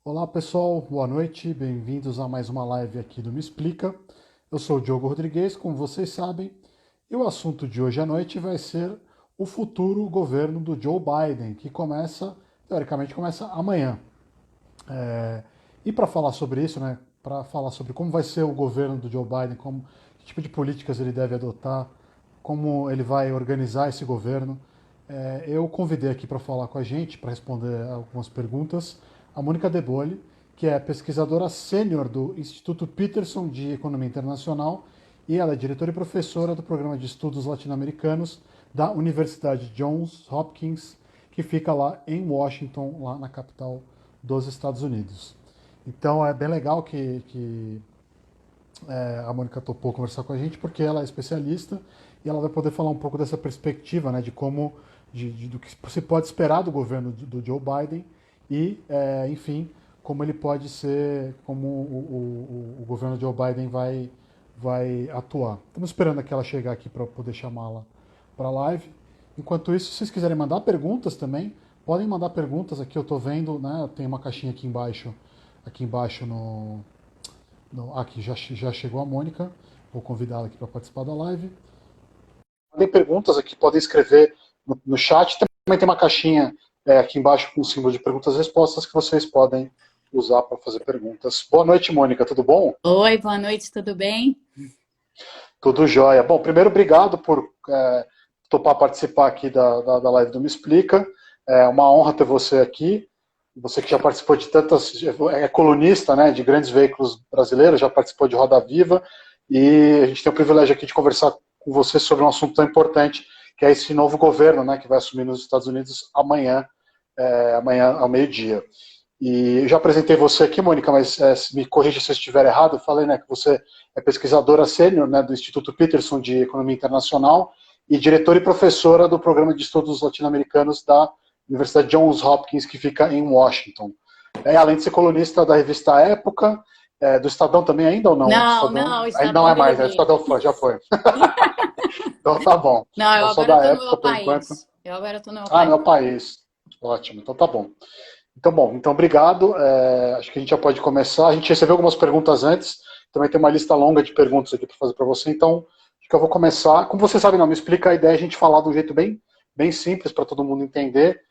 Olá pessoal, boa noite, bem-vindos a mais uma live aqui do Me Explica. Eu sou o Diogo Rodrigues, como vocês sabem, e o assunto de hoje à noite vai ser o futuro governo do Joe Biden, que teoricamente começa amanhã. E para falar sobre isso, né, para falar sobre como vai ser o governo do Joe Biden, que tipo de políticas ele deve adotar, como ele vai organizar esse governo, eu convidei aqui para falar com a gente, para responder algumas perguntas, a Mônica De Bolle, que é pesquisadora sênior do Instituto Peterson de Economia Internacional e ela é diretora e professora do Programa de Estudos Latino-Americanos da Universidade Johns Hopkins, que fica lá em Washington, lá na capital dos Estados Unidos. Então é bem legal que a Mônica topou conversar com a gente, porque ela é especialista e ela vai poder falar um pouco dessa perspectiva, né, de como, do que se pode esperar do governo do Joe Biden e, enfim, como ele pode ser, como o governo Joe Biden vai atuar. Estamos esperando aqui ela chegar aqui para poder chamá-la para a live. Enquanto isso, se vocês quiserem mandar perguntas também, podem mandar perguntas aqui, eu estou vendo, né, tem uma caixinha aqui embaixo aqui já chegou a Mônica, vou convidá-la aqui para participar da live. Tem perguntas aqui, podem escrever no chat. Também tem uma caixinha aqui embaixo com o símbolo de perguntas e respostas que vocês podem usar para fazer perguntas. Boa noite, Mônica, tudo bom? Oi, boa noite, tudo bem? Tudo jóia. Bom, primeiro, obrigado por topar participar aqui da live do Me Explica. É uma honra ter você aqui. Você que já participou de é colunista, né, de grandes veículos brasileiros, já participou de Roda Viva, e a gente tem o privilégio aqui de conversar com você sobre um assunto tão importante, que é esse novo governo, né, que vai assumir nos Estados Unidos amanhã ao meio-dia. E eu já apresentei você aqui, Mônica, mas me corrija se eu estiver errado, eu falei, né, que você é pesquisadora sênior, né, do Instituto Peterson de Economia Internacional e diretora e professora do Programa de Estudos Latino-Americanos da Universidade Johns Hopkins, que fica em Washington. Além de ser colunista da revista Época, do Estadão também ainda ou não? Não, Estadão, não, o ainda não Estadão é eu mais, né? O derrubei. Estadão já foi. Então tá bom. Não, eu Então só agora da estou no meu Época por enquanto. país. Eu agora estou no meu Ah, país. meu país. Ótimo, então tá bom. Então obrigado. Acho que a gente já pode começar. A gente recebeu algumas perguntas antes. Também tem uma lista longa de perguntas aqui para fazer para você. Então, acho que eu vou começar. Como você sabe, não, me explica a ideia, a gente falar de um jeito bem simples para todo mundo entender.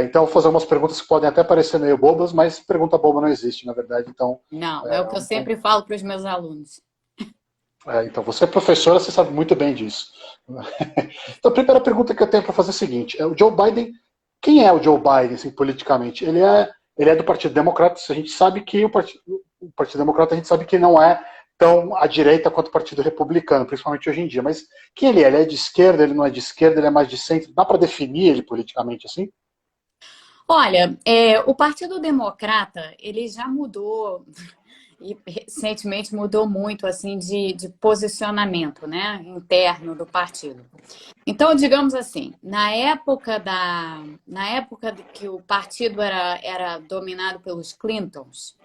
Então, eu vou fazer umas perguntas que podem até parecer meio bobas, mas pergunta boba não existe, na verdade. Então, Não, é o que eu sempre falo para os meus alunos. então, você é professora, você sabe muito bem disso. Então, a primeira pergunta que eu tenho para fazer é a seguinte: o Joe Biden, quem é o Joe Biden, assim, politicamente? Ele é do Partido Democrata, a gente sabe que o Partido Democrata, a gente sabe que não é tão à direita quanto o Partido Republicano, principalmente hoje em dia. Mas quem ele é? Ele é de esquerda, ele não é de esquerda, ele é mais de centro? Dá para definir ele politicamente assim? Olha, o Partido Democrata, ele já mudou, e recentemente mudou muito, assim, de posicionamento, né, interno do partido. Então, digamos assim, na época que o partido era dominado pelos Clintons,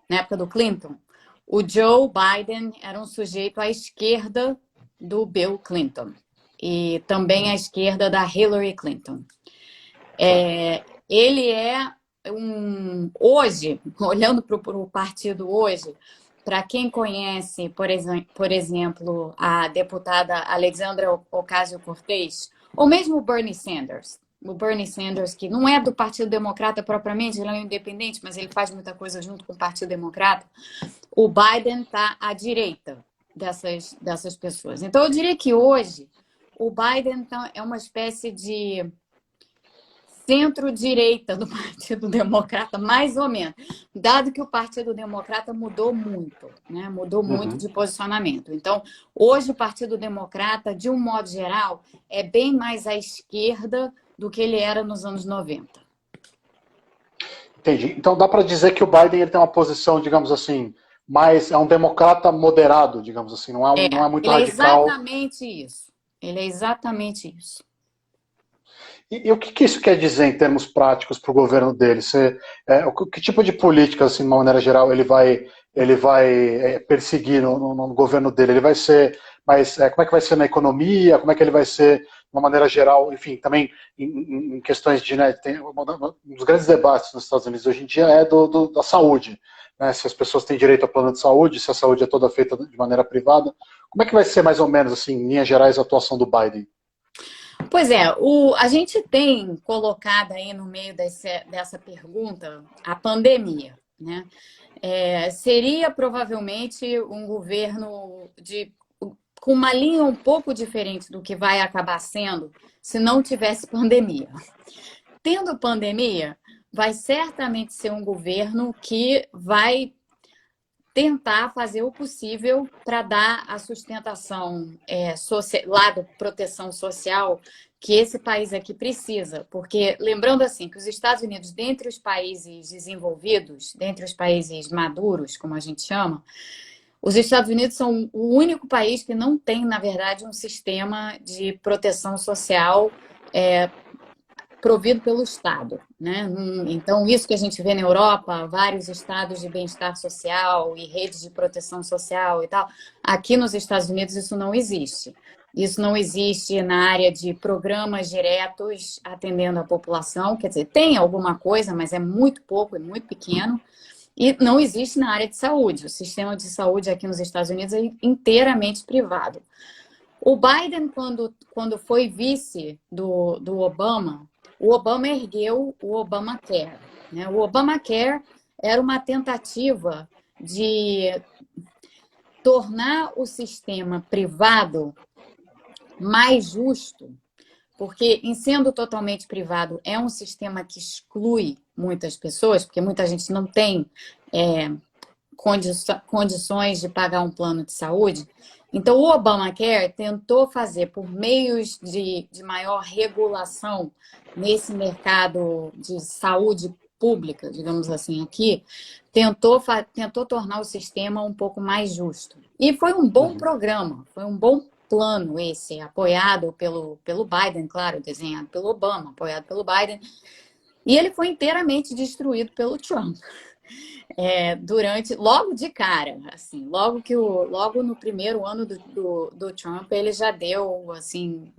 na época do Clinton, o Joe Biden era um sujeito à esquerda do Bill Clinton e também à esquerda da Hillary Clinton. Ele é hoje, olhando para o partido hoje, para quem conhece, por exemplo, a deputada Alexandra Ocasio-Cortez, ou mesmo o Bernie Sanders, que não é do Partido Democrata propriamente, ele é um independente, mas ele faz muita coisa junto com o Partido Democrata, o Biden está à direita dessas pessoas. Então, eu diria que hoje o Biden é uma espécie de centro-direita do Partido Democrata, mais ou menos, dado que o Partido Democrata mudou muito, né? Mudou muito Uhum. de posicionamento. Então, hoje o Partido Democrata, de um modo geral, é bem mais à esquerda do que ele era nos anos 90. Entendi. Então dá para dizer que o Biden ele tem uma posição, digamos assim, mais é um democrata moderado, digamos assim, não é muito Ele é radical. exatamente isso. Ele é exatamente isso. E o que isso quer dizer em termos práticos para o governo dele? Que tipo de política, assim, de uma maneira geral, ele vai perseguir no governo dele? Ele vai ser mais, como é que vai ser na economia? Como é que ele vai ser uma maneira geral, enfim, também em questões de, né, tem um dos grandes debates nos Estados Unidos hoje em dia é da saúde, né, se as pessoas têm direito a plano de saúde, se a saúde é toda feita de maneira privada. Como é que vai ser mais ou menos, assim, em linhas gerais, a atuação do Biden? Pois é, a gente tem colocado aí no meio dessa pergunta a pandemia, né? Seria provavelmente um governo com uma linha um pouco diferente do que vai acabar sendo se não tivesse pandemia. Tendo pandemia, vai certamente ser um governo que vai tentar fazer o possível para dar a sustentação lado proteção social que esse país aqui precisa. Porque, lembrando assim, que os Estados Unidos, dentre os países desenvolvidos, dentre os países maduros, como a gente chama, os Estados Unidos são o único país que não tem, na verdade, um sistema de proteção social provido pelo Estado, né? Então, isso que a gente vê na Europa, vários estados de bem-estar social e redes de proteção social e tal, aqui nos Estados Unidos isso não existe. Isso não existe na área de programas diretos atendendo a população, quer dizer, tem alguma coisa, mas é muito pouco, é muito pequeno, e não existe na área de saúde. O sistema de saúde aqui nos Estados Unidos é inteiramente privado. O Biden, quando foi vice do Obama, o Obama ergueu o Obamacare, né? O Obamacare era uma tentativa de tornar o sistema privado mais justo, porque, em sendo totalmente privado, é um sistema que exclui muitas pessoas, porque muita gente não tem condições de pagar um plano de saúde. Então, o Obamacare tentou fazer, por meios de maior regulação nesse mercado de saúde pública, digamos assim, aqui, tentou tornar o sistema um pouco mais justo. E foi um bom programa, foi um bom plano esse, apoiado pelo Biden, claro, desenhado pelo Obama, apoiado pelo Biden, e ele foi inteiramente destruído pelo Trump. Logo de cara, assim, logo no primeiro ano do Trump, ele já deu, assim,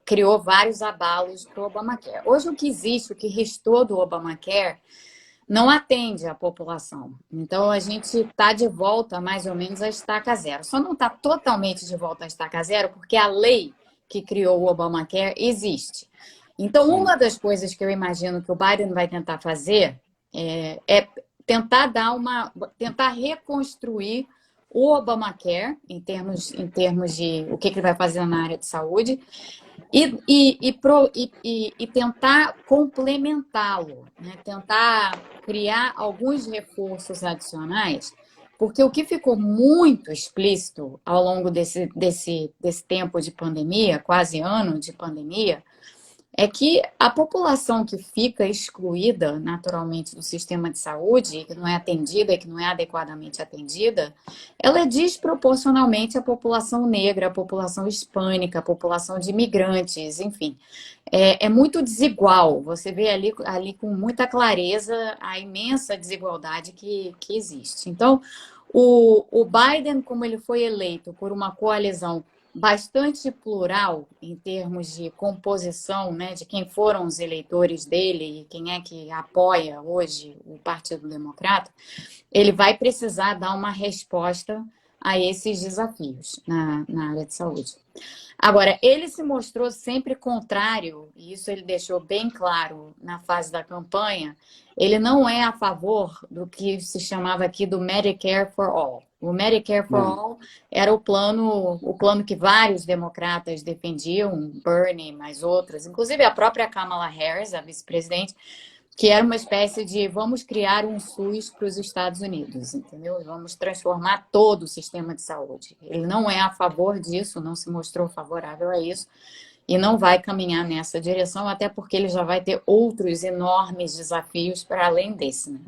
criou vários abalos para o Obamacare. Hoje o que existe, o que restou do Obamacare, não atende à população. Então, a gente está de volta, mais ou menos, à estaca zero. Só não está totalmente de volta à estaca zero, porque a lei que criou o Obamacare existe. Então, uma das coisas que eu imagino que o Biden vai tentar fazer é tentar reconstruir o Obamacare em termos de o que ele vai fazer na área de saúde e tentar complementá-lo, né? Tentar criar alguns reforços adicionais, porque o que ficou muito explícito ao longo desse tempo de pandemia, quase ano de pandemia, é que a população que fica excluída naturalmente do sistema de saúde, que não é atendida, que não é adequadamente atendida, ela é desproporcionalmente a população negra, a população hispânica, a população de imigrantes, enfim. É muito desigual, você vê ali com muita clareza a imensa desigualdade que existe. Então, o Biden, como ele foi eleito por uma coalizão bastante plural em termos de composição, né, de quem foram os eleitores dele e quem é que apoia hoje o Partido Democrata, ele vai precisar dar uma resposta a esses desafios na área de saúde. Agora, ele se mostrou sempre contrário, e isso ele deixou bem claro na fase da campanha, ele não é a favor do que se chamava aqui do Medicare for All. O Medicare for All era o plano que vários democratas defendiam, Bernie, mais outras, inclusive a própria Kamala Harris, a vice-presidente, que era uma espécie de vamos criar um SUS para os Estados Unidos, entendeu? Vamos transformar todo o sistema de saúde. Ele não é a favor disso, não se mostrou favorável a isso e não vai caminhar nessa direção, até porque ele já vai ter outros enormes desafios para além desse, né?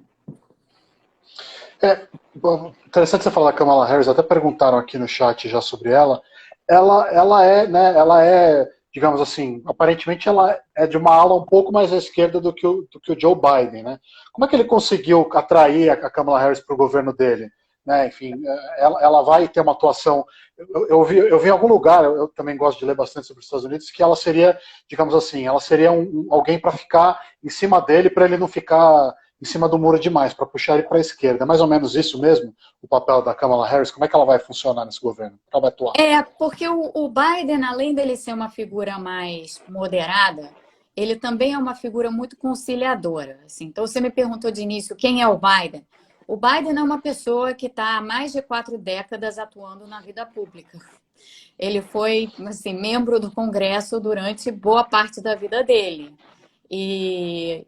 Interessante você falar da Kamala Harris, até perguntaram aqui no chat já sobre ela. Ela é, digamos assim, aparentemente ela é de uma ala um pouco mais à esquerda do que o Joe Biden, né? Como é que ele conseguiu atrair a Kamala Harris para o governo dele? né? Enfim, ela vai ter uma atuação. Eu vi em algum lugar, eu também gosto de ler bastante sobre os Estados Unidos, que ela seria, digamos assim, ela seria alguém para ficar em cima dele, para ele não ficar em cima do muro demais, para puxar ele para a esquerda. É mais ou menos isso mesmo, o papel da Kamala Harris? Como é que ela vai funcionar nesse governo? Como ela vai atuar? Porque o Biden, além dele ser uma figura mais moderada, ele também é uma figura muito conciliadora. Assim. Então, você me perguntou de início quem é o Biden. O Biden é uma pessoa que está há mais de 4 décadas atuando na vida pública. Ele foi assim, membro do Congresso durante boa parte da vida dele. E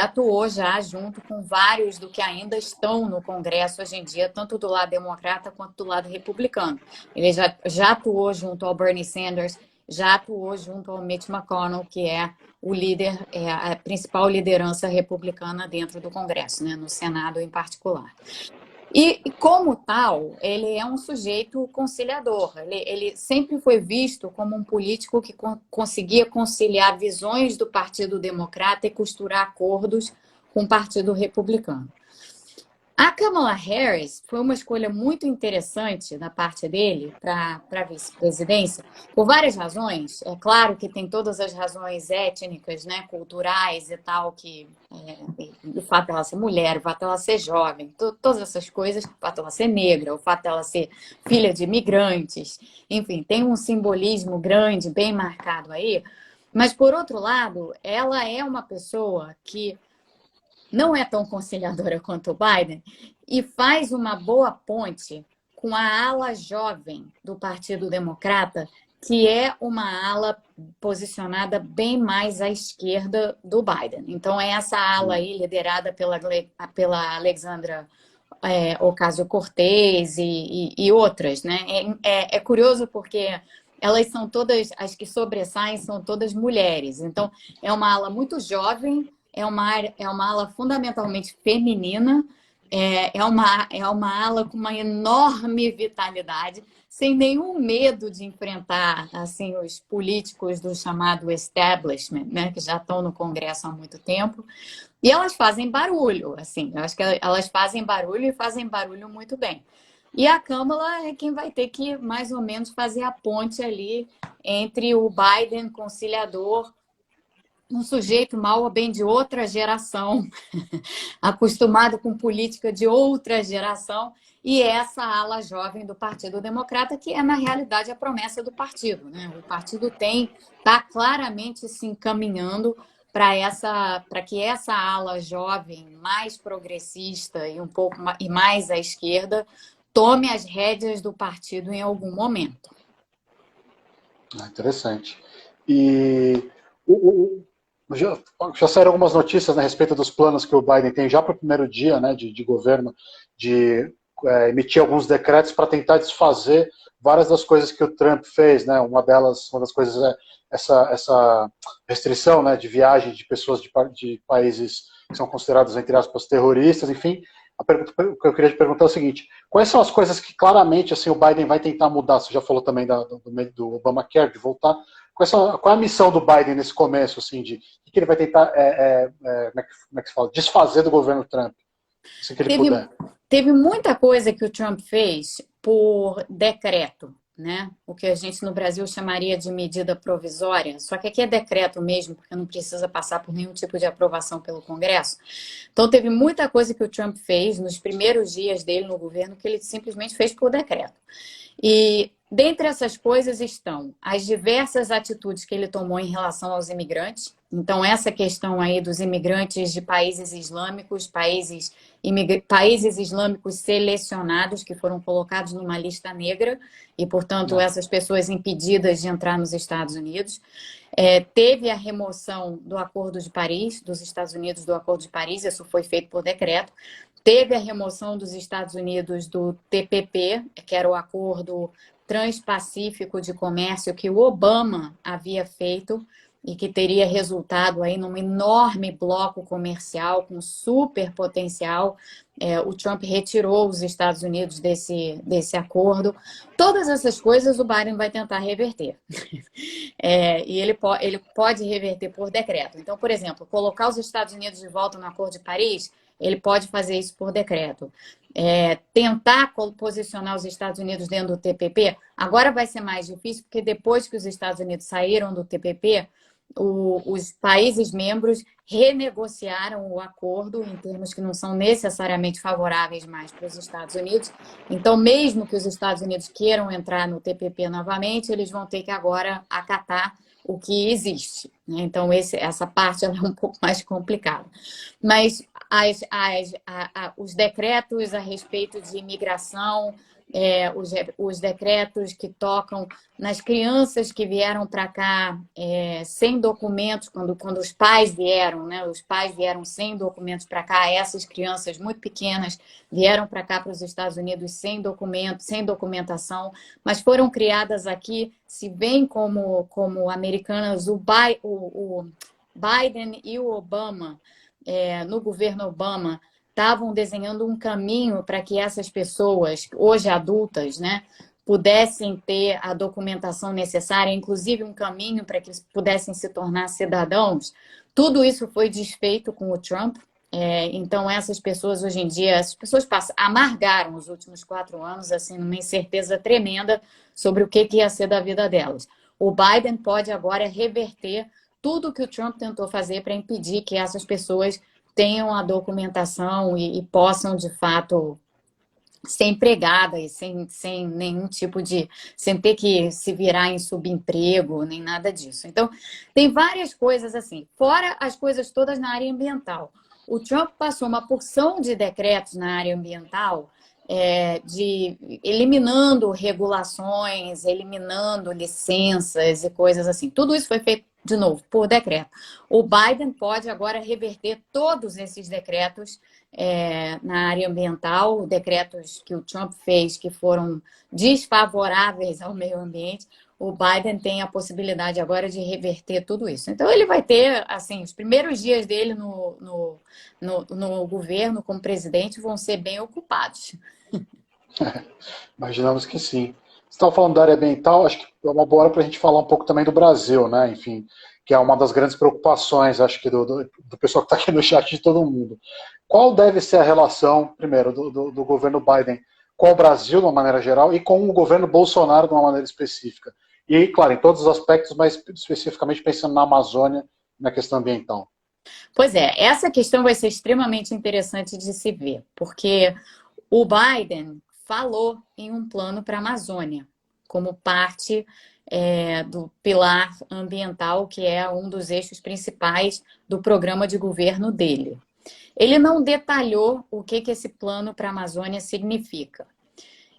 atuou já junto com vários do que ainda estão no Congresso hoje em dia, tanto do lado democrata quanto do lado republicano. Ele já atuou junto ao Bernie Sanders, já atuou junto ao Mitch McConnell, que é o líder, é a principal liderança republicana dentro do Congresso, né, no Senado em particular. E, como tal, ele é um sujeito conciliador. Ele sempre foi visto como um político que conseguia conciliar visões do Partido Democrata e costurar acordos com o Partido Republicano. A Kamala Harris foi uma escolha muito interessante da parte dele para a vice-presidência, por várias razões. É claro que tem todas as razões étnicas, né, culturais e tal, o fato dela ser mulher, o fato dela ser jovem, todas essas coisas, o fato dela ser negra, o fato dela ser filha de imigrantes, enfim, tem um simbolismo grande, bem marcado aí. Mas, por outro lado, ela é uma pessoa que não é tão conciliadora quanto o Biden e faz uma boa ponte com a ala jovem do Partido Democrata, que é uma ala posicionada bem mais à esquerda do Biden. Então, é essa ala aí liderada pela Alexandra Ocasio-Cortez e outras, né? É curioso porque elas são todas, as que sobressaem são todas mulheres. Então, é uma ala muito jovem, é uma ala fundamentalmente feminina, é uma ala com uma enorme vitalidade, sem nenhum medo de enfrentar assim, os políticos do chamado establishment, né, que já estão no Congresso há muito tempo. E elas fazem barulho, assim, eu acho que elas fazem barulho e fazem barulho muito bem. E a Kamala é quem vai ter que, mais ou menos, fazer a ponte ali entre o Biden conciliador, um sujeito mal ou bem de outra geração, acostumado com política de outra geração, e essa ala jovem do Partido Democrata, que é, na realidade, a promessa do partido, né? O partido está claramente se encaminhando para que essa ala jovem mais progressista e um pouco mais à esquerda tome as rédeas do partido em algum momento. Interessante. E já saíram algumas notícias, né, a respeito dos planos que o Biden tem já para o primeiro dia, né, de governo, de emitir alguns decretos para tentar desfazer várias das coisas que o Trump fez, né? Uma das coisas é essa restrição, né, de viagem de pessoas de países que são considerados, entre aspas, terroristas, enfim. O que eu queria te perguntar é o seguinte: quais são as coisas que claramente assim, o Biden vai tentar mudar? Você já falou também do Obamacare, de voltar. Qual é a missão do Biden nesse começo, assim, de o que ele vai tentar, como é que se fala, desfazer do governo Trump, se que ele puder? Teve muita coisa que o Trump fez por decreto, né? O que a gente no Brasil chamaria de medida provisória, só que aqui é decreto mesmo, porque não precisa passar por nenhum tipo de aprovação pelo Congresso. Então, teve muita coisa que o Trump fez nos primeiros dias dele no governo que ele simplesmente fez por decreto. E dentre essas coisas estão as diversas atitudes que ele tomou em relação aos imigrantes. Então, essa questão aí dos imigrantes de países islâmicos, países islâmicos selecionados, que foram colocados numa lista negra, e, portanto, essas pessoas impedidas de entrar nos Estados Unidos. Teve a remoção do Acordo de Paris, dos Estados Unidos do Acordo de Paris, isso foi feito por decreto. Teve a remoção dos Estados Unidos do TPP, que era o Acordo Transpacífico de Comércio que o Obama havia feito e que teria resultado aí num enorme bloco comercial com super potencial. O Trump retirou os Estados Unidos desse acordo. Todas essas coisas o Biden vai tentar reverter. E ele pode reverter por decreto. Então, por exemplo, colocar os Estados Unidos de volta no Acordo de Paris ele pode fazer isso por decreto. Tentar posicionar os Estados Unidos dentro do TPP, agora vai ser mais difícil, porque depois que os Estados Unidos saíram do TPP, os países membros renegociaram o acordo em termos que não são necessariamente favoráveis mais para os Estados Unidos. Então, mesmo que os Estados Unidos queiram entrar no TPP novamente, eles vão ter que agora acatar o que existe, né? Então, essa parte ela é um pouco mais complicada. Mas os decretos a respeito de imigração, os decretos que tocam nas crianças que vieram para cá sem documentos, quando os pais vieram, né? Os pais vieram sem documentos para cá, essas crianças muito pequenas vieram para cá, para os Estados Unidos, sem documento, sem documentação, mas foram criadas aqui, se veem como americanas. O Biden e o Obama, no governo Obama, estavam desenhando um caminho para que essas pessoas, hoje adultas, né, pudessem ter a documentação necessária, inclusive um caminho para que eles pudessem se tornar cidadãos. Tudo isso foi desfeito com o Trump. Então, essas pessoas, hoje em dia, amargaram os últimos 4 anos, assim, numa incerteza tremenda sobre o que ia ser da vida delas. O Biden pode agora reverter tudo que o Trump tentou fazer para impedir que essas pessoas tenham a documentação e possam, de fato, ser empregadas, sem nenhum tipo de... sem ter que se virar em subemprego, nem nada disso. Então, tem várias coisas assim, fora as coisas todas na área ambiental. O Trump passou uma porção de decretos na área ambiental, eliminando regulações, eliminando licenças e coisas assim. Tudo isso foi feito, de novo, por decreto. O Biden pode agora reverter todos esses decretos na área ambiental, decretos que o Trump fez que foram desfavoráveis ao meio ambiente. O Biden tem a possibilidade agora de reverter tudo isso. Então, ele vai ter, assim, os primeiros dias dele no governo como presidente vão ser bem ocupados. Imaginamos que sim. Você estava falando da área ambiental, acho que é uma boa hora para a gente falar um pouco também do Brasil, né? Enfim, que é uma das grandes preocupações, acho que do pessoal que está aqui no chat, de todo mundo. Qual deve ser a relação, primeiro, do governo Biden com o Brasil, de uma maneira geral, e com o governo Bolsonaro, de uma maneira específica? E aí, claro, em todos os aspectos, mas especificamente pensando na Amazônia, na questão ambiental. Pois é, essa questão vai ser extremamente interessante de se ver, porque o Biden falou em um plano para a Amazônia, como parte do pilar ambiental, que é um dos eixos principais do programa de governo dele. Ele não detalhou o que esse plano para a Amazônia significa.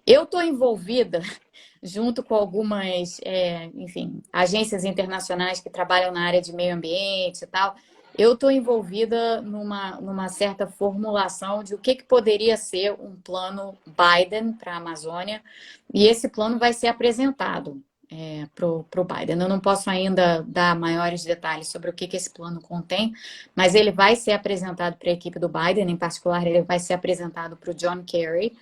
Eu estou envolvida, junto com algumas agências internacionais que trabalham na área de meio ambiente e tal, eu estou envolvida numa certa formulação de o que poderia ser um plano Biden para a Amazônia, e esse plano vai ser apresentado para o Biden. Eu não posso ainda dar maiores detalhes sobre o que esse plano contém, mas ele vai ser apresentado para a equipe do Biden, em particular ele vai ser apresentado para o John Kerry,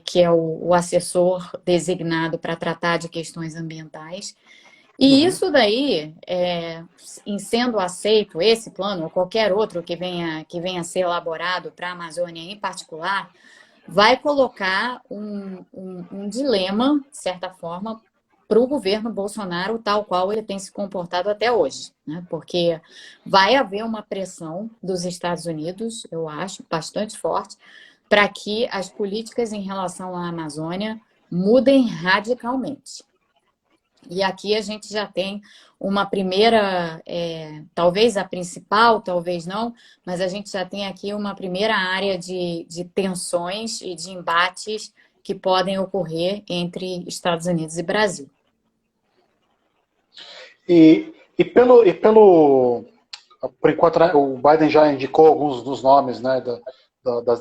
que é o assessor designado para tratar de questões ambientais. E isso daí, em sendo aceito esse plano, ou qualquer outro que venha a ser elaborado para a Amazônia em particular, vai colocar um dilema, de certa forma, para o governo Bolsonaro, tal qual ele tem se comportado até hoje, né? Porque vai haver uma pressão dos Estados Unidos, eu acho, bastante forte, para que as políticas em relação à Amazônia mudem radicalmente. E aqui a gente já tem uma primeira, talvez a principal, talvez não, mas a gente já tem aqui uma primeira área de tensões e de embates que podem ocorrer entre Estados Unidos e Brasil. Por enquanto, né, o Biden já indicou alguns dos nomes, né,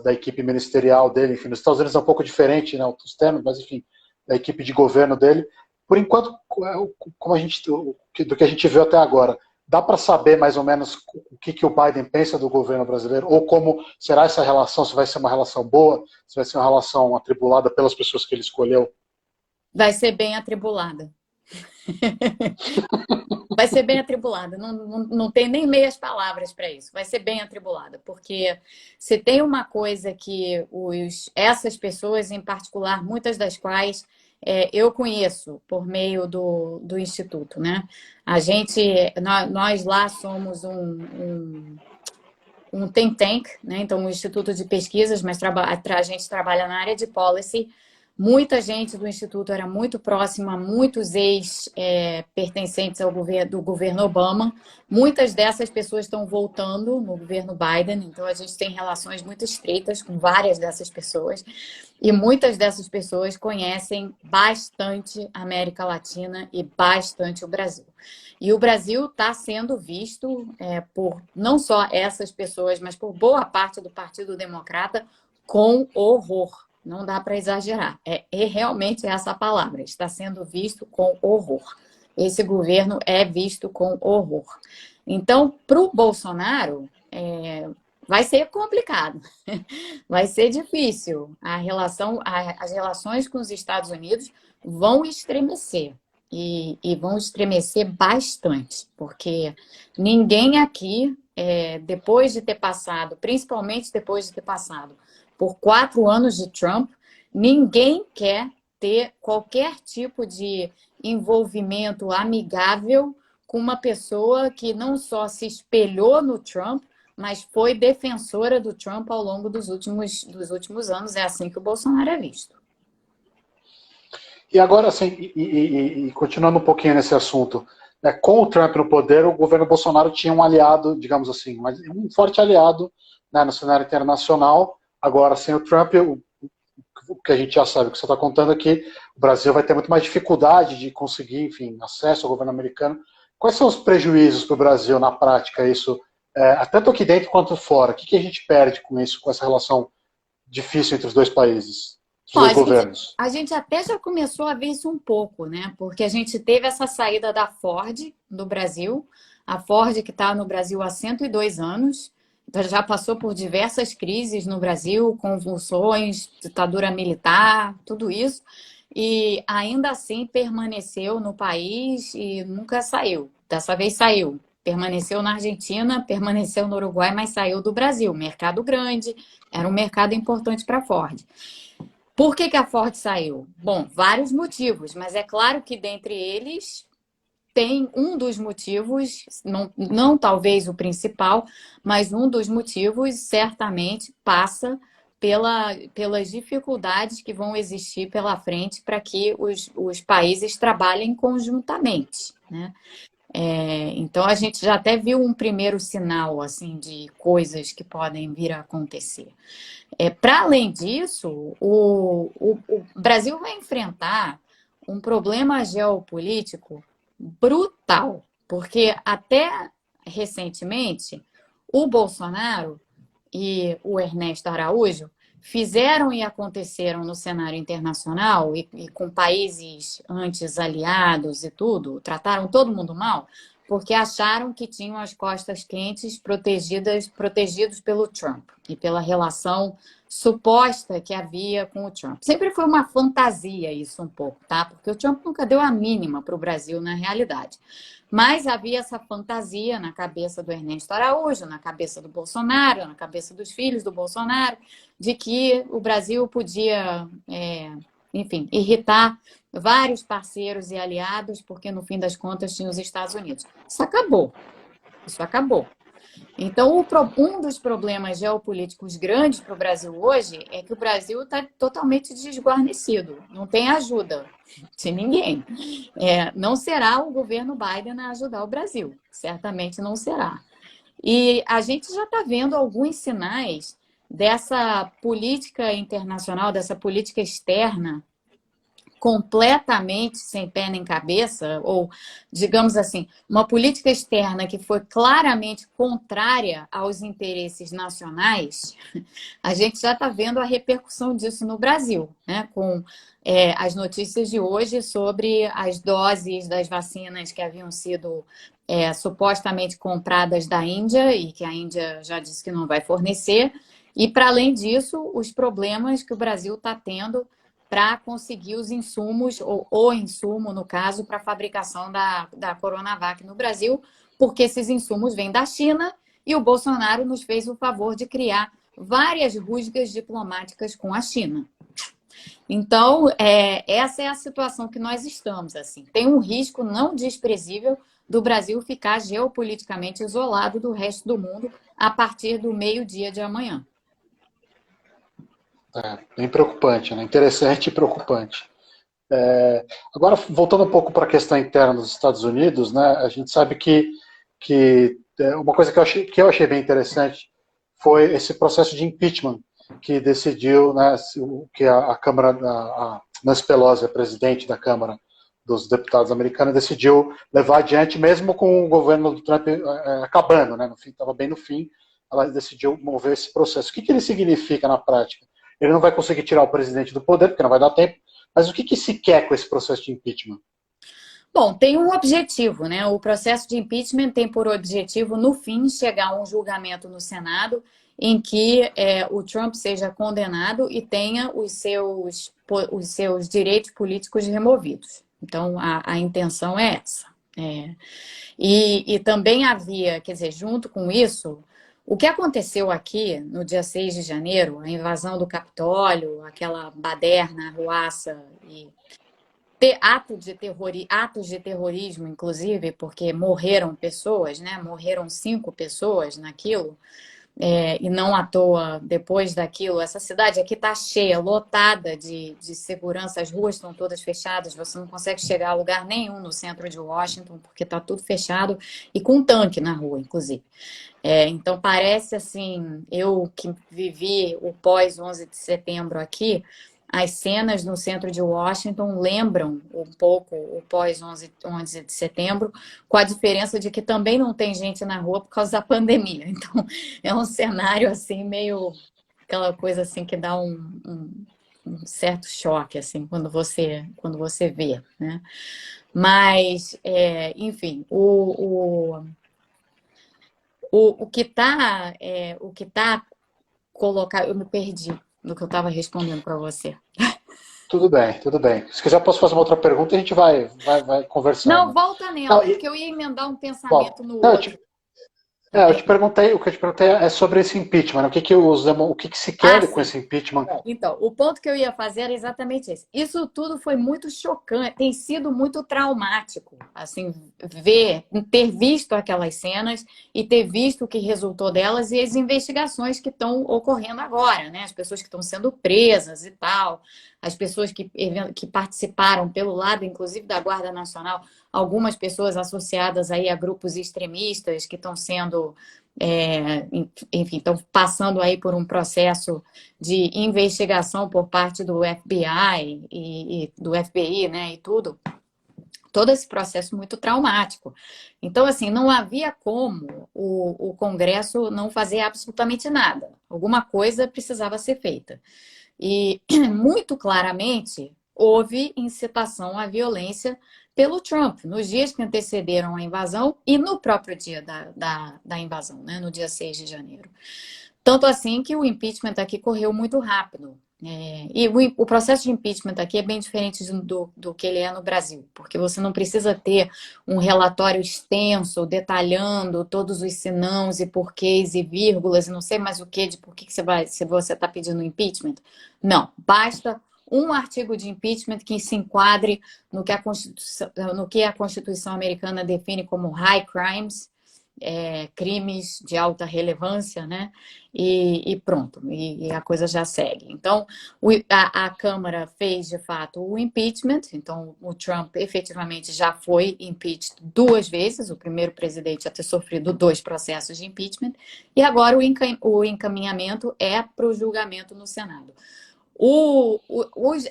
da equipe ministerial dele. Enfim, nos Estados Unidos é um pouco diferente, né, os termos, mas enfim, da equipe de governo dele. Por enquanto, do que a gente viu até agora, dá para saber mais ou menos o que o Biden pensa do governo brasileiro, ou como será essa relação, se vai ser uma relação boa, se vai ser uma relação atribulada pelas pessoas que ele escolheu? Vai ser bem atribulada. Vai ser bem atribulada, não tem nem meias palavras para isso. Vai ser bem atribulada, porque se tem uma coisa que essas pessoas, em particular, muitas das quais eu conheço por meio do Instituto, né? Nós lá somos um think tank, né? Então, um instituto de pesquisas, mas a gente trabalha na área de policy. Muita gente do Instituto era muito próxima, muitos ex-pertencentes do governo Obama. Muitas dessas pessoas estão voltando no governo Biden, então a gente tem relações muito estreitas com várias dessas pessoas. E muitas dessas pessoas conhecem bastante a América Latina e bastante o Brasil. E o Brasil está sendo visto por não só essas pessoas, mas por boa parte do Partido Democrata com horror. Não dá para exagerar. Realmente essa a palavra. Está sendo visto com horror. Esse governo é visto com horror. Então, para o Bolsonaro, vai ser complicado. Vai ser difícil. As relações com os Estados Unidos vão estremecer. E vão estremecer bastante. Porque ninguém aqui, depois de ter passado, principalmente depois de ter passado por 4 anos de Trump, ninguém quer ter qualquer tipo de envolvimento amigável com uma pessoa que não só se espelhou no Trump, mas foi defensora do Trump ao longo dos últimos anos. É assim que o Bolsonaro é visto. E agora, assim, continuando um pouquinho nesse assunto, com o Trump no poder, o governo Bolsonaro tinha um aliado, digamos assim, um forte aliado, né, no cenário internacional. Agora, sem o Trump, o que a gente já sabe, o que você está contando é que o Brasil vai ter muito mais dificuldade de conseguir, enfim, acesso ao governo americano. Quais são os prejuízos para o Brasil na prática, isso, tanto aqui dentro quanto fora? O que a gente perde com isso, com essa relação difícil entre os dois países, os dois governos? A gente até já começou a ver isso um pouco, né? Porque a gente teve essa saída da Ford do Brasil, a Ford que está no Brasil há 102 anos, já passou por diversas crises no Brasil, convulsões, ditadura militar, tudo isso, e ainda assim permaneceu no país e nunca saiu. Dessa vez saiu. Permaneceu na Argentina, permaneceu no Uruguai, mas saiu do Brasil. Mercado grande, era um mercado importante para a Ford. Por que a Ford saiu? Bom, vários motivos, mas é claro que dentre eles tem um dos motivos, não talvez o principal, mas um dos motivos certamente passa pelas dificuldades que vão existir pela frente para que os países trabalhem conjuntamente, né? Então a gente já até viu um primeiro sinal assim de coisas que podem vir a acontecer. Para além disso, o Brasil vai enfrentar um problema geopolítico brutal, porque até recentemente o Bolsonaro e o Ernesto Araújo fizeram e aconteceram no cenário internacional e com países antes aliados e tudo, trataram todo mundo mal, porque acharam que tinham as costas quentes protegidos pelo Trump e pela relação suposta que havia com o Trump. Sempre foi uma fantasia isso um pouco, tá? Porque o Trump nunca deu a mínima para o Brasil na realidade. Mas havia essa fantasia na cabeça do Ernesto Araújo, na cabeça do Bolsonaro, na cabeça dos filhos do Bolsonaro, de que o Brasil podia, enfim, irritar vários parceiros e aliados, porque no fim das contas tinha os Estados Unidos. Isso acabou. Isso acabou. Então, um dos problemas geopolíticos grandes para o Brasil hoje é que o Brasil está totalmente desguarnecido, não tem ajuda de ninguém. Não será o governo Biden a ajudar o Brasil, certamente não será. E a gente já está vendo alguns sinais dessa política internacional, dessa política externa, completamente sem pé nem cabeça, ou, digamos assim, uma política externa que foi claramente contrária aos interesses nacionais, a gente já está vendo a repercussão disso no Brasil, né? Com as notícias de hoje sobre as doses das vacinas que haviam sido supostamente compradas da Índia e que a Índia já disse que não vai fornecer, e, para além disso, os problemas que o Brasil está tendo para conseguir os insumos, ou o insumo, no caso, para a fabricação da Coronavac no Brasil, porque esses insumos vêm da China e o Bolsonaro nos fez o favor de criar várias rusgas diplomáticas com a China. Então, essa é a situação que nós estamos. Assim. Tem um risco não desprezível do Brasil ficar geopoliticamente isolado do resto do mundo a partir do meio-dia de amanhã. Bem preocupante, né? Interessante e preocupante. Agora, voltando um pouco para a questão interna dos Estados Unidos, né, a gente sabe que uma coisa que eu achei bem interessante foi esse processo de impeachment que decidiu, né, que a Câmara, a Nancy Pelosi, a presidente da Câmara dos Deputados americana, decidiu levar adiante, mesmo com o governo do Trump acabando, né, no fim, estava bem no fim, ela decidiu mover esse processo. O que ele significa na prática? Ele não vai conseguir tirar o presidente do poder, porque não vai dar tempo, mas o que se quer com esse processo de impeachment? Bom, tem um objetivo, né? O processo de impeachment tem por objetivo, no fim, chegar a um julgamento no Senado em que o Trump seja condenado e tenha os seus direitos políticos removidos. Então, a intenção é essa. E também havia, quer dizer, junto com isso, o que aconteceu aqui no dia 6 de janeiro, a invasão do Capitólio, aquela baderna, arruaça e atos de terrorismo, inclusive, porque morreram pessoas, né? Morreram 5 pessoas naquilo, e não à toa, depois daquilo, essa cidade aqui está cheia, lotada de segurança, as ruas estão todas fechadas, você não consegue chegar a lugar nenhum no centro de Washington, porque está tudo fechado, e com um tanque na rua, inclusive. Então, parece assim, eu que vivi o pós-11 de setembro aqui, as cenas no centro de Washington lembram um pouco o pós-11 de setembro, com a diferença de que também não tem gente na rua por causa da pandemia. Então, é um cenário assim, meio aquela coisa assim que dá um certo choque assim, quando você vê, né? Mas, enfim, o que está colocado... Eu me perdi no que eu estava respondendo para você. Tudo bem, tudo bem. Se quiser, eu posso fazer uma outra pergunta e a gente vai Não, conversando. volta nela, Não, porque eu ia emendar um bom, pensamento no não, outro. eu te perguntei, o que eu te perguntei é sobre esse impeachment, né? O que se Ah, quer com sim. esse impeachment? Então, o ponto que eu ia fazer era exatamente esse. Isso tudo foi muito chocante, tem sido muito traumático, assim, ter visto aquelas cenas e ter visto o que resultou delas e as investigações que estão ocorrendo agora, né? As pessoas que estão sendo presas e tal, as pessoas que participaram pelo lado, inclusive, da Guarda Nacional, algumas pessoas associadas aí a grupos extremistas que estão sendo... enfim, estão passando aí por um processo de investigação por parte do FBI e do FBI, né, e tudo, todo esse processo muito traumático. Então, assim, não havia como o Congresso não fazer absolutamente nada. Alguma coisa precisava ser feita. E, muito claramente, houve incitação à violência pelo Trump, nos dias que antecederam a invasão e no próprio dia da invasão, né, no dia 6 de janeiro. Tanto assim que o impeachment aqui correu muito rápido. E o processo de impeachment aqui é bem diferente do que ele é no Brasil, porque você não precisa ter um relatório extenso, detalhando todos os senãos e porquês e vírgulas e não sei mais o que, de por que se você está pedindo impeachment. Não, basta um artigo de impeachment que se enquadre no que a Constituição americana define como high crimes, crimes de alta relevância, né? E pronto, e a coisa já segue. Então, a Câmara fez, de fato, o impeachment, então o Trump efetivamente já foi impeached 2 vezes, o primeiro presidente a ter sofrido 2 processos de impeachment, e agora o encaminhamento é para o julgamento no Senado.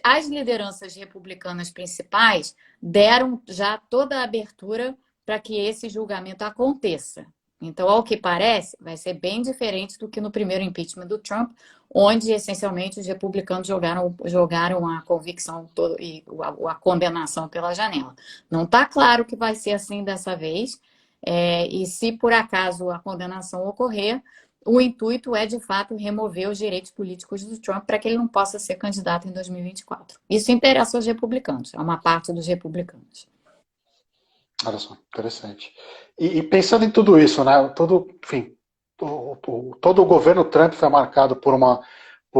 As lideranças republicanas principais deram já toda a abertura para que esse julgamento aconteça. Então, ao que parece, vai ser bem diferente do que no primeiro impeachment do Trump, onde, essencialmente, os republicanos jogaram a convicção e a condenação pela janela. Não está claro que vai ser assim dessa vez, e se por acaso a condenação ocorrer, o intuito é, de fato, remover os direitos políticos do Trump para que ele não possa ser candidato em 2024. Isso interessa aos republicanos, a uma parte dos republicanos. Olha só, interessante. E pensando em tudo isso, né? Enfim, todo o governo Trump foi marcado por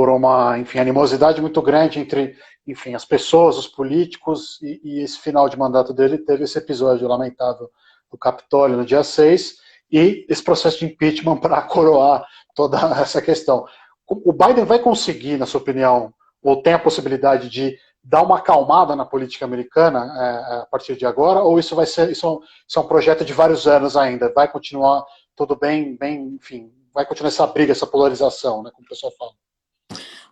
uma, enfim, animosidade muito grande entre, enfim, as pessoas, os políticos, e esse final de mandato dele teve esse episódio lamentável do Capitólio no dia 6 e esse processo de impeachment para coroar toda essa questão. O Biden vai conseguir, na sua opinião, ou tem a possibilidade de dar uma acalmada na política americana a partir de agora, ou isso é um projeto de vários anos ainda? Vai continuar tudo bem, enfim, vai continuar essa briga, essa polarização, né, como o pessoal fala?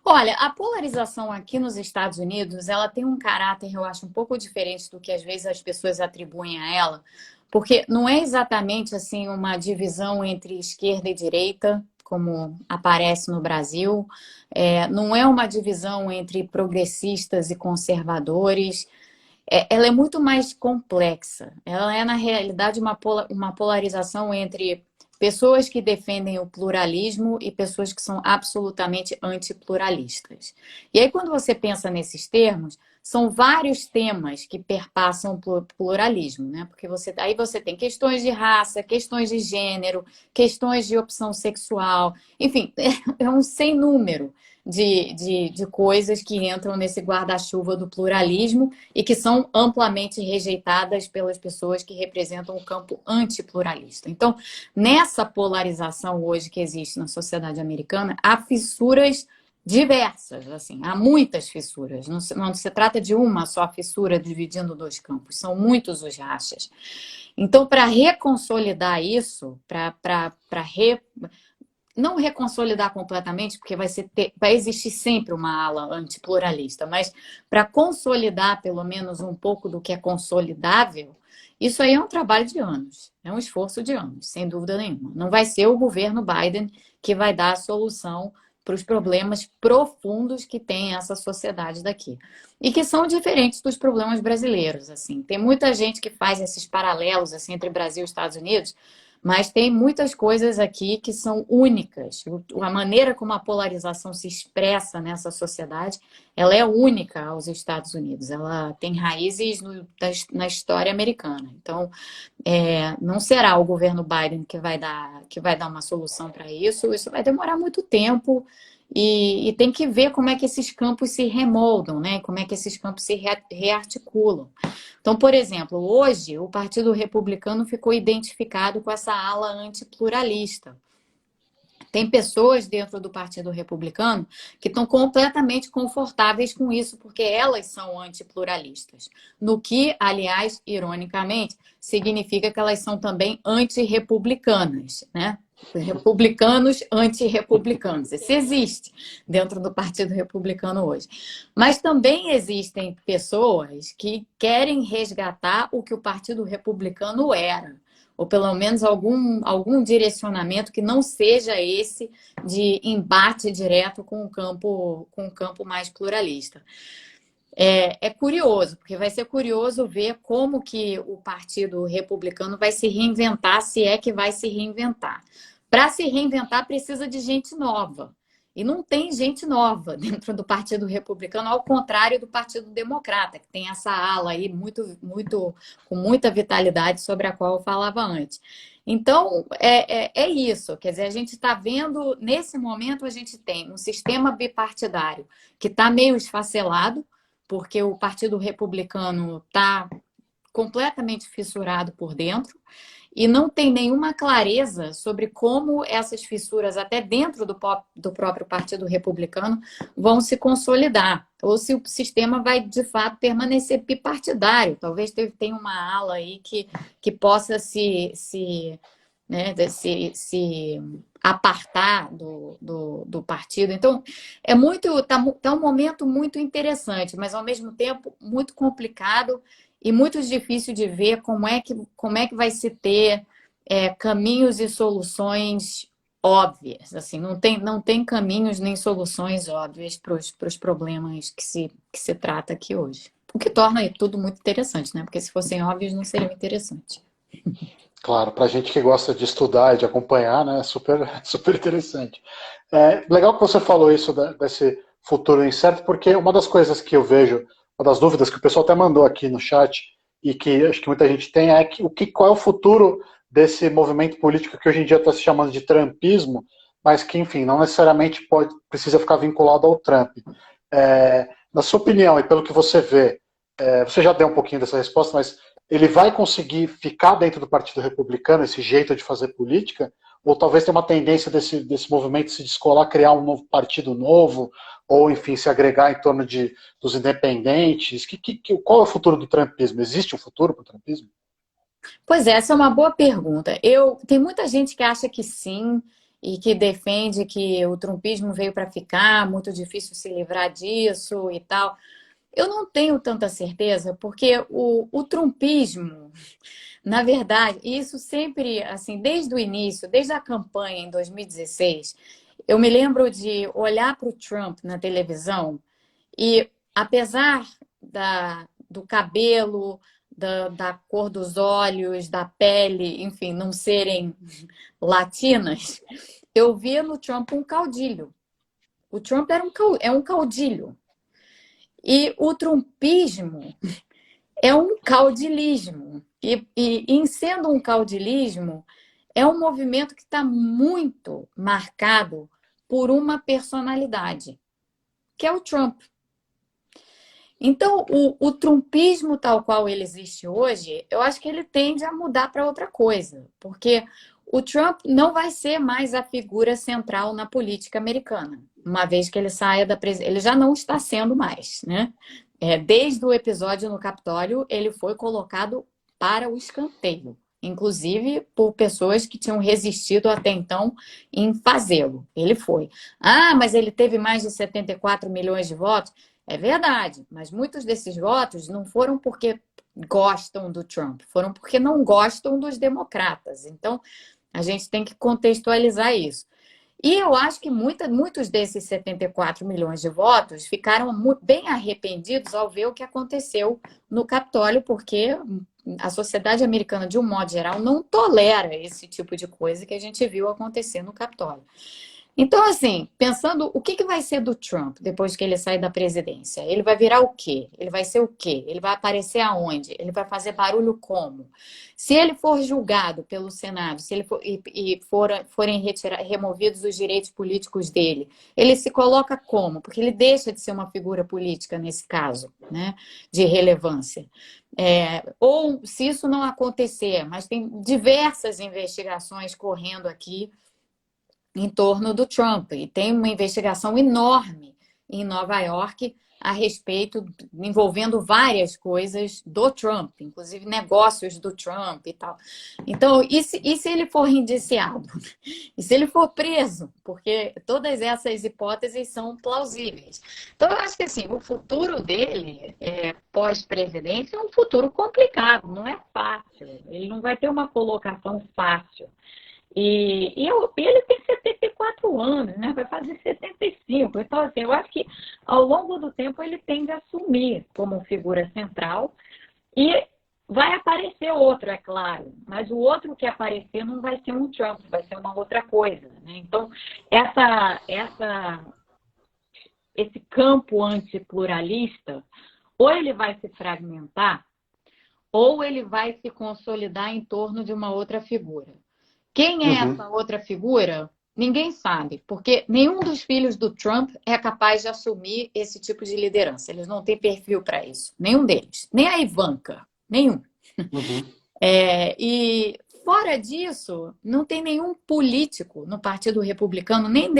Olha, a polarização aqui nos Estados Unidos, ela tem um caráter, eu acho, um pouco diferente do que às vezes as pessoas atribuem a ela, porque não é exatamente assim uma divisão entre esquerda e direita, como aparece no Brasil, não é uma divisão entre progressistas e conservadores. Ela é muito mais complexa. Ela é, na realidade, uma polarização entre pessoas que defendem o pluralismo e pessoas que são absolutamente antipluralistas. E aí, quando você pensa nesses termos, são vários temas que perpassam o pluralismo, né? Porque aí você tem questões de raça, questões de gênero, questões de opção sexual, enfim, é um sem número de coisas que entram nesse guarda-chuva do pluralismo e que são amplamente rejeitadas pelas pessoas que representam o campo antipluralista. Então, nessa polarização hoje que existe na sociedade americana, há fissuras diversas, assim, há muitas fissuras. Não se trata de uma só fissura dividindo dois campos, são muitos os rachas. Então, para reconsolidar isso, não reconsolidar completamente, porque vai existir sempre uma ala antipluralista, mas para consolidar pelo menos um pouco do que é consolidável, isso aí é um trabalho de anos, é um esforço de anos, sem dúvida nenhuma. Não vai ser o governo Biden que vai dar a solução para os problemas profundos que tem essa sociedade daqui. E que são diferentes dos problemas brasileiros, assim. Tem muita gente que faz esses paralelos assim, entre Brasil e Estados Unidos, mas tem muitas coisas aqui que são únicas. A maneira como a polarização se expressa nessa sociedade, ela é única aos Estados Unidos. Ela tem raízes na história americana. Então, não será o governo Biden que vai dar uma solução para isso. Isso vai demorar muito tempo e tem que ver como é que esses campos se remoldam, né? Como é que esses campos se rearticulam. Então, por exemplo, hoje o Partido Republicano ficou identificado com essa ala antipluralista. Tem pessoas dentro do Partido Republicano que estão completamente confortáveis com isso, porque elas são antipluralistas. No que, aliás, ironicamente, significa que elas são também antirrepublicanas, né? Republicanos antirrepublicanos. Isso existe dentro do Partido Republicano hoje. Mas também existem pessoas que querem resgatar o que o Partido Republicano era, ou pelo menos algum direcionamento que não seja esse de embate direto com o campo mais pluralista. É curioso, porque vai ser curioso ver como que o Partido Republicano vai se reinventar, se é que vai se reinventar. Para se reinventar, precisa de gente nova. E não tem gente nova dentro do Partido Republicano, ao contrário do Partido Democrata, que tem essa ala aí com muita vitalidade sobre a qual eu falava antes. Então, é isso. Quer dizer, a gente está vendo, nesse momento, a gente tem um sistema bipartidário que está meio esfacelado, porque o Partido Republicano está completamente fissurado por dentro e não tem nenhuma clareza sobre como essas fissuras, até dentro do próprio Partido Republicano, vão se consolidar, ou se o sistema vai, de fato, permanecer bipartidário. Talvez tenha uma ala aí que possa se apartar do partido. Então, tá um momento muito interessante, mas, ao mesmo tempo, muito complicado e muito difícil de ver como é que vai se ter caminhos e soluções óbvias. Assim, não tem caminhos nem soluções óbvias para os problemas que se trata aqui hoje. O que torna tudo muito interessante, né? Porque se fossem óbvios, não seria interessante. Claro, para gente que gosta de estudar e de acompanhar, né, é super, super interessante. Legal que você falou isso desse futuro incerto, porque uma das coisas que eu vejo, uma das dúvidas que o pessoal até mandou aqui no chat, e que acho que muita gente tem, é qual é o futuro desse movimento político que hoje em dia está se chamando de trumpismo, mas que, enfim, não necessariamente precisa ficar vinculado ao Trump. Na sua opinião, e pelo que você vê, você já deu um pouquinho dessa resposta, mas ele vai conseguir ficar dentro do Partido Republicano, esse jeito de fazer política? Ou talvez tenha uma tendência desse movimento se descolar, criar um novo partido novo, ou, enfim, se agregar em torno dos independentes? Qual é o futuro do trumpismo? Existe um futuro para o trumpismo? Pois é, essa é uma boa pergunta. Tem muita gente que acha que sim e que defende que o trumpismo veio para ficar, muito difícil se livrar disso e tal. Eu não tenho tanta certeza, porque o trumpismo, na verdade, isso sempre, assim, desde o início, desde a campanha em 2016, eu me lembro de olhar para o Trump na televisão e, apesar do cabelo, da cor dos olhos, da pele, enfim, não serem latinas, eu via no Trump um caudilho. O Trump é um caudilho. E o trumpismo é um caudilismo. E em sendo um caudilismo, é um movimento que está muito marcado por uma personalidade, que é o Trump. Então, o trumpismo tal qual ele existe hoje, eu acho que ele tende a mudar para outra coisa, porque o Trump não vai ser mais a figura central na política americana, uma vez que ele saia da presidência. Ele já não está sendo mais, né? Desde o episódio no Capitólio, ele foi colocado para o escanteio, inclusive por pessoas que tinham resistido até então em fazê-lo. Ele foi. Ah, mas ele teve mais de 74 milhões de votos. É verdade, mas muitos desses votos não foram porque gostam do Trump, foram porque não gostam dos democratas. Então, a gente tem que contextualizar isso. E eu acho que muitos desses 74 milhões de votos ficaram bem arrependidos ao ver o que aconteceu no Capitólio, porque a sociedade americana, de um modo geral, não tolera esse tipo de coisa que a gente viu acontecer no Capitólio. Então, assim, pensando o que vai ser do Trump depois que ele sair da presidência? Ele vai virar o quê? Ele vai ser o quê? Ele vai aparecer aonde? Ele vai fazer barulho como? Se ele for julgado pelo Senado, se ele forem removidos os direitos políticos dele, ele se coloca como? Porque ele deixa de ser uma figura política nesse caso, né? De relevância. Ou se isso não acontecer, mas tem diversas investigações correndo aqui em torno do Trump. E tem uma investigação enorme em Nova York a respeito, envolvendo várias coisas do Trump, inclusive negócios do Trump e tal. Então, e se ele for indiciado? E se ele for preso? Porque todas essas hipóteses são plausíveis. Então, eu acho que assim, o futuro dele, pós-presidência, é um futuro complicado, não é fácil. Ele não vai ter uma colocação fácil. E ele tem 74 anos, né? Vai fazer 75. Então, assim, eu acho que ao longo do tempo ele tende a assumir como figura central e vai aparecer outro, é claro. Mas o outro que aparecer não vai ser um Trump, vai ser uma outra coisa, né? Então, esse campo antipluralista, ou ele vai se fragmentar, ou ele vai se consolidar em torno de uma outra figura. Quem é essa outra figura? Ninguém sabe, porque nenhum dos filhos do Trump é capaz de assumir esse tipo de liderança. Eles não têm perfil para isso. Nenhum deles. Nem a Ivanka. Nenhum. Uhum. E fora disso, não tem nenhum político no Partido Republicano, nem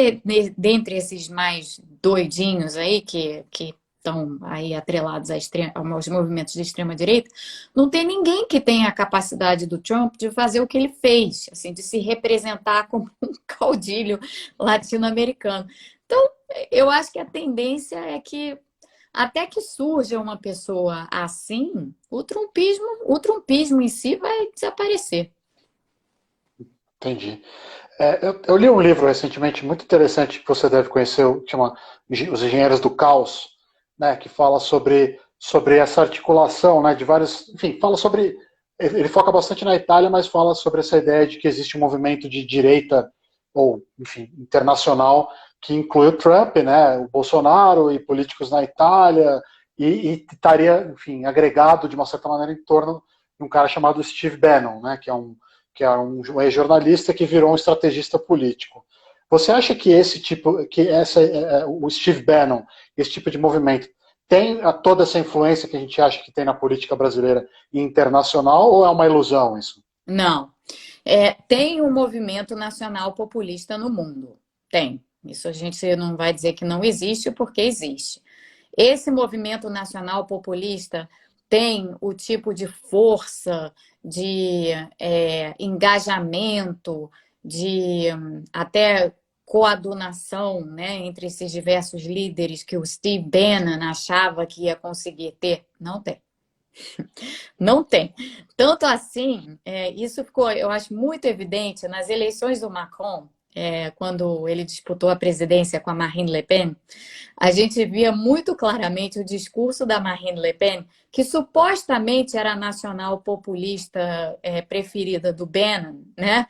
dentre esses mais doidinhos aí que estão aí atrelados aos movimentos de extrema-direita, não tem ninguém que tenha a capacidade do Trump de fazer o que ele fez, assim, de se representar como um caudilho latino-americano. Então, eu acho que a tendência é que, até que surja uma pessoa assim, o trumpismo em si vai desaparecer. Entendi. Eu li um livro recentemente muito interessante que você deve conhecer, que chama Os Engenheiros do Caos, né, que fala sobre essa articulação, né, de vários. Enfim, fala sobre ele foca bastante na Itália, mas fala sobre essa ideia de que existe um movimento de direita, ou, enfim, internacional, que inclui o Trump, né, o Bolsonaro e políticos na Itália, e estaria, enfim, agregado de uma certa maneira em torno de um cara chamado Steve Bannon, né, que é um ex-jornalista que virou um estrategista político. Você acha que o Steve Bannon, esse tipo de movimento, tem toda essa influência que a gente acha que tem na política brasileira e internacional, ou é uma ilusão isso? Não. Tem um movimento nacional populista no mundo. Tem. Isso a gente não vai dizer que não existe, porque existe. Esse movimento nacional populista tem o tipo de força, de engajamento, de até coadunação, né, entre esses diversos líderes que o Steve Bannon achava que ia conseguir ter. Não tem. Não tem. Tanto assim, isso ficou, eu acho, muito evidente nas eleições do Macron, quando ele disputou a presidência com a Marine Le Pen. A gente via muito claramente o discurso da Marine Le Pen, que supostamente era a nacional populista preferida do Bannon, né?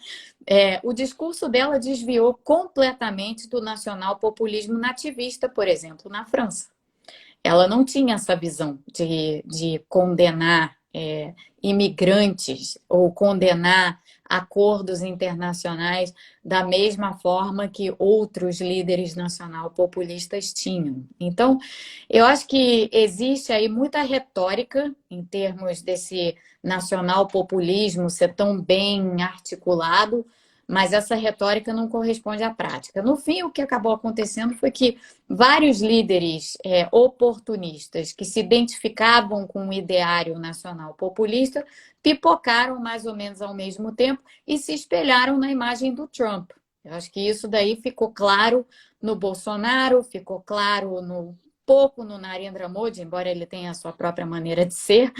O discurso dela desviou completamente do nacional populismo nativista, por exemplo, na França. Ela não tinha essa visão de condenar imigrantes ou condenar acordos internacionais da mesma forma que outros líderes nacional populistas tinham. Então, eu acho que existe aí muita retórica em termos desse nacional populismo ser tão bem articulado, mas essa retórica não corresponde à prática. No fim, o que acabou acontecendo foi que vários líderes oportunistas que se identificavam com o ideário nacional populista pipocaram mais ou menos ao mesmo tempo e se espelharam na imagem do Trump. Eu acho que isso daí ficou claro no Bolsonaro, ficou claro pouco no Narendra Modi, embora ele tenha a sua própria maneira de ser,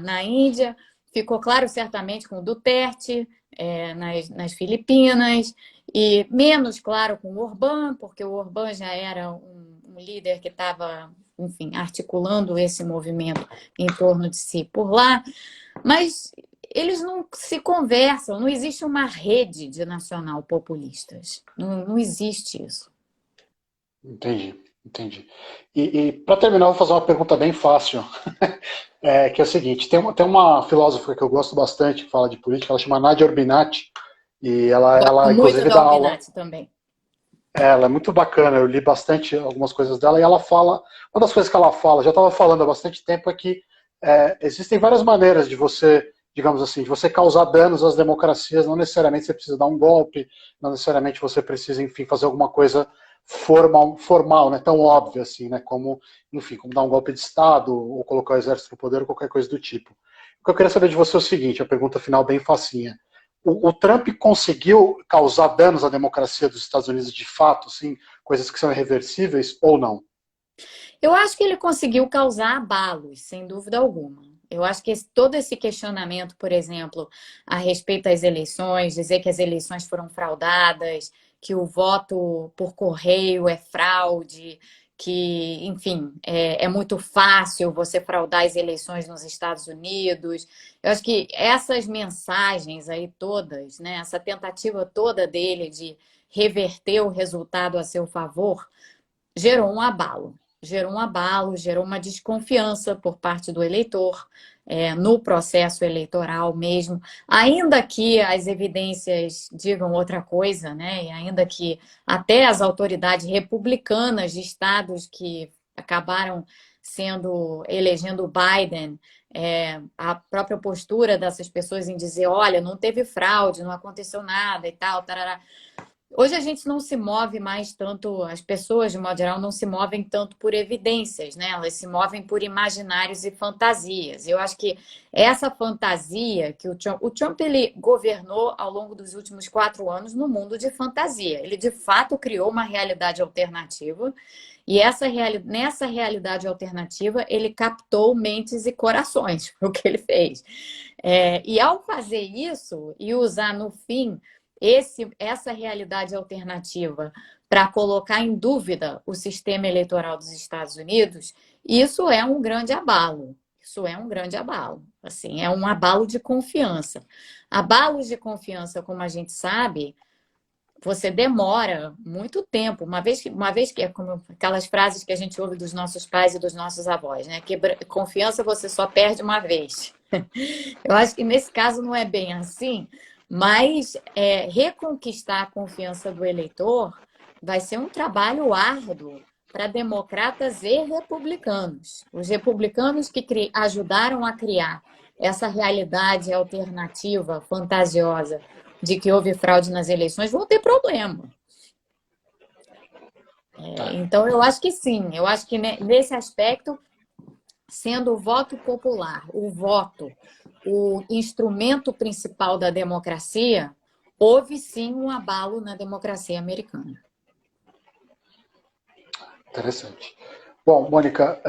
na Índia, ficou claro certamente com o Duterte, nas Filipinas, e menos claro com o Orbán, porque o Orbán já era um líder que estava, enfim, articulando esse movimento em torno de si por lá, mas eles não se conversam, não existe uma rede de nacional-populistas, não existe isso. Entendi, entendi. E para terminar, eu vou fazer uma pergunta bem fácil, que é o seguinte: tem uma filósofa que eu gosto bastante, que fala de política, ela chama Nadia Urbinati, e ela Gosto muito inclusive da dá aula. Albinati também. Ela é muito bacana, eu li bastante algumas coisas dela, e ela fala, uma das coisas que ela fala, já estava falando há bastante tempo, é que existem várias maneiras de você, digamos assim, de você causar danos às democracias. Não necessariamente você precisa dar um golpe, não necessariamente você precisa, enfim, fazer alguma coisa formal, né, tão óbvia assim, né, como, enfim, como dar um golpe de Estado, ou colocar o exército no poder, ou qualquer coisa do tipo. O que eu queria saber de você é o seguinte, a pergunta final bem facinha. O Trump conseguiu causar danos à democracia dos Estados Unidos de fato, assim, coisas que são irreversíveis, ou não? Eu acho que ele conseguiu causar abalos, sem dúvida alguma. Eu acho que todo esse questionamento, por exemplo, a respeito das eleições, dizer que as eleições foram fraudadas, que o voto por correio é fraude, que, enfim, é muito fácil você fraudar as eleições nos Estados Unidos. Eu acho que essas mensagens aí todas, né, essa tentativa toda dele de reverter o resultado a seu favor, gerou um abalo. Gerou um abalo, gerou uma desconfiança por parte do eleitor no processo eleitoral mesmo, ainda que as evidências digam outra coisa, né? E ainda que até as autoridades republicanas de estados que acabaram elegendo o Biden, a própria postura dessas pessoas em dizer, olha, não teve fraude, não aconteceu nada e tal, tarará. Hoje a gente não se move mais tanto, as pessoas, de modo geral, não se movem tanto por evidências, né? Elas se movem por imaginários e fantasias. Eu acho que essa fantasia que o Trump ele governou ao longo dos últimos 4 anos no mundo de fantasia. Ele, de fato, criou uma realidade alternativa e nessa realidade alternativa ele captou mentes e corações, foi o que ele fez. E ao fazer isso e usar, no fim, essa realidade alternativa para colocar em dúvida o sistema eleitoral dos Estados Unidos, isso é um grande abalo. Isso é um grande abalo. Assim, é um abalo de confiança. Abalos de confiança, como a gente sabe, você demora muito tempo, uma vez que é como aquelas frases que a gente ouve dos nossos pais e dos nossos avós, né? Confiança você só perde uma vez. Eu acho que nesse caso não é bem assim, mas reconquistar a confiança do eleitor vai ser um trabalho árduo para democratas e republicanos. Os republicanos que ajudaram a criar essa realidade alternativa, fantasiosa, de que houve fraude nas eleições, vão ter problema. Então, eu acho que sim. Eu acho que nesse aspecto, sendo o voto popular, o instrumento principal da democracia, houve sim um abalo na democracia americana. Interessante. Bom, Mônica,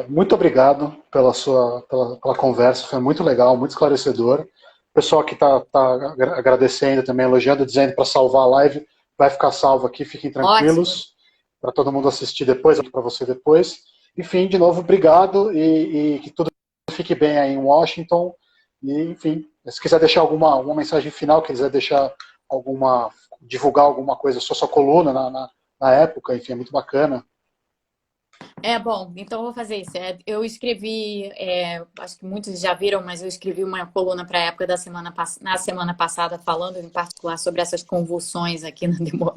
muito obrigado pela conversa, foi muito legal, muito esclarecedor. O pessoal que está agradecendo também, elogiando, dizendo para salvar a live, vai ficar salvo aqui, fiquem tranquilos, para todo mundo assistir depois, para você depois. Enfim, de novo, obrigado e que tudo fique bem aí em Washington. E, enfim, se quiser deixar alguma mensagem final, quiser divulgar alguma coisa, sua coluna na época, enfim, é muito bacana. Bom, então eu vou fazer isso. Eu escrevi, acho que muitos já viram, mas eu escrevi uma coluna para a época na semana passada, falando em particular sobre essas convulsões aqui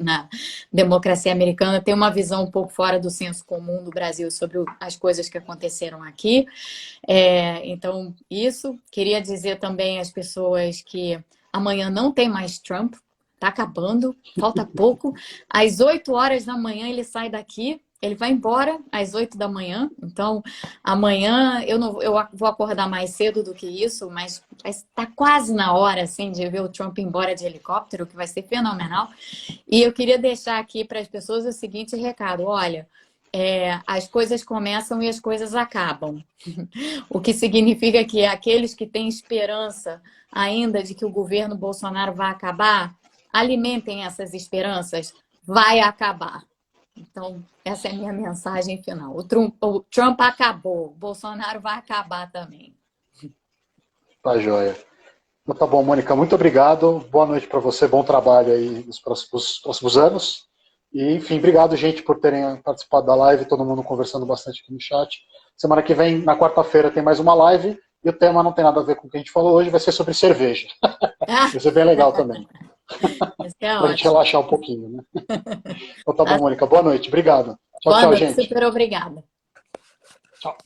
na democracia americana. Tem uma visão um pouco fora do senso comum do Brasil sobre as coisas que aconteceram aqui. Então, isso. Queria dizer também às pessoas que amanhã não tem mais Trump, está acabando, falta pouco. Às 8 horas da manhã ele sai daqui. Ele vai embora às 8 da manhã, então amanhã eu vou acordar mais cedo do que isso, mas está quase na hora assim, de ver o Trump embora de helicóptero, que vai ser fenomenal. E eu queria deixar aqui para as pessoas o seguinte recado: olha, as coisas começam e as coisas acabam. O que significa que aqueles que têm esperança ainda de que o governo Bolsonaro vai acabar, alimentem essas esperanças, vai acabar. Então, essa é a minha mensagem final. O Trump acabou, o Bolsonaro vai acabar também. Tá joia. Então, tá bom, Mônica, muito obrigado. Boa noite para você, bom trabalho aí nos próximos anos. E, enfim, obrigado, gente, por terem participado da live, todo mundo conversando bastante aqui no chat. Semana que vem, na quarta-feira, tem mais uma live, e o tema não tem nada a ver com o que a gente falou hoje, vai ser sobre cerveja. Vai ser bem legal também. Para a gente relaxar um pouquinho, né? Então tá bom, Mônica. Boa noite. Obrigado. Tchau, boa tchau, noite, gente. super obrigada. Tchau.